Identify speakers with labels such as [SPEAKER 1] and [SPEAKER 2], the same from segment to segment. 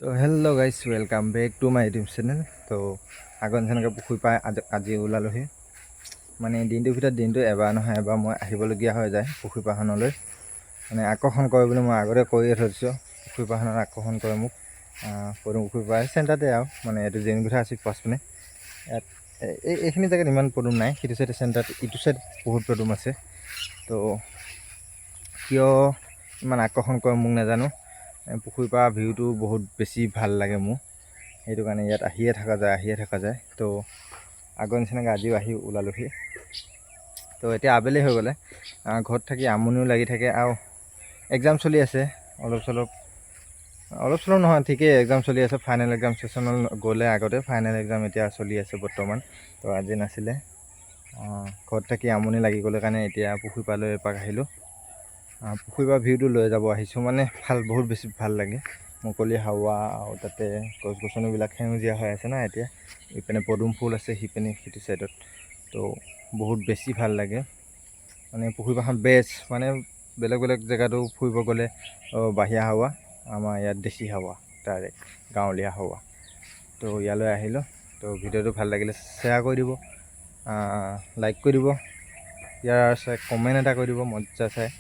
[SPEAKER 1] তো hello' guys welcome back to my YouTube channel. তো আগত যেনেকৈ পুখুৰী পাই আজি ওলালোহি। মানে দিনটোৰ ভিতৰত দিনটো এবাৰ নহয় এবাৰ মই আহিবলগীয়া হৈ যায় পুখুৰী পাৰখনলৈ। মানে আকৰ্ষণ কৰে বুলি মই আগতে কৈয়ে থৈছোঁ, পুখুৰী পাৰখনত আকৰ্ষণ কৰে মোক। পদুম পুখুৰী পাৰ চেণ্টাৰতে আৰু মানে এইটো জেনিগুঠা আছে পাছপিনে। ইয়াত এইখিনি জেগাত ইমান পদুম নাই, সিটো চাইডে চেণ্টাৰত ইটো চাইড বহুত পদুম আছে। তো কিয় ইমান আকৰ্ষণ কৰে মোক নাজানো। পুখুৰীৰ পৰা ভিউটো বহুত বেছি ভাল লাগে মোৰ, সেইটো কাৰণে ইয়াত আহিয়ে থকা যায়। তো আগৰ নিচিনাকৈ আজিও আহি ওলালোহি। তো এতিয়া আবেলি হৈ গ'লে, ঘৰত থাকি আমনিও লাগি থাকে আৰু এক্সাম চলি আছে অলপ চলপ নহয়, ঠিকেই এক্সাম চলি আছে। ফাইনেল এক্সাম ছেশ্যনল গ'লে আগতে, ফাইনেল এক্সাম এতিয়া চলি আছে বৰ্তমান। তো আজি নাছিলে, ঘৰত থাকি আমনি লাগি গ'লে কাৰণে এতিয়া পুখুৰী পাৰলৈ এপাক আহিলোঁ। পুখুৰীৰ পৰা ভিউটো লৈ যাব আহিছোঁ, মানে বহুত বেছি ভাল লাগে। মুকলি হাৱা আৰু তাতে গছ গছনিবিলাক সেউজীয়া হৈ আছে না এতিয়া। ইপিনে পদুম ফুল আছে, সিপিনে সিটো চাইডত। তো বহুত বেছি ভাল লাগে। মানে পুখুৰী পাৰখন বেষ্ট। মানে বেলেগ জেগাতো ফুৰিব গ'লে বাহিৰা হাৱা, আমাৰ ইয়াত দেশী হাৱা, ডাইৰেক্ট গাঁৱলীয়া হাৱা। তো ইয়ালৈ আহিলোঁ। তো ভিডিঅ'টো ভাল লাগিলে শ্বেয়াৰ কৰি দিব, লাইক কৰি দিব, ইয়াৰ কমেণ্ট এটা কৰি দিব মজা চাই।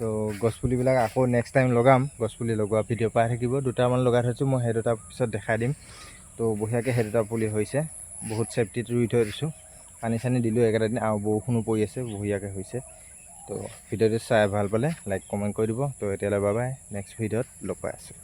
[SPEAKER 1] তো গছপুলিবিলাক আকৌ নেক্সট টাইম লগাম। গছপুলি লগোৱা ভিডিঅ' পাই থাকিব। দুটামান লগাই থৈছোঁ মই, সেই দুটা পিছত দেখাই দিম। তো বঢ়িয়াকৈ সেই দুটা পুলি হৈছে, বহুত চেফটিত ৰুই থৈ দিছোঁ। পানী চানী দিলোঁ একেটা দিন, আৰু বৰষুণো পৰি আছে, বঢ়িয়াকৈ হৈছে। তো ভিডিঅ'টো চাই ভাল পালে লাইক কমেণ্ট কৰি দিব। তো এতিয়ালৈ বাই বাই, নেক্সট ভিডিঅ'ত লগ পাই আছোঁ।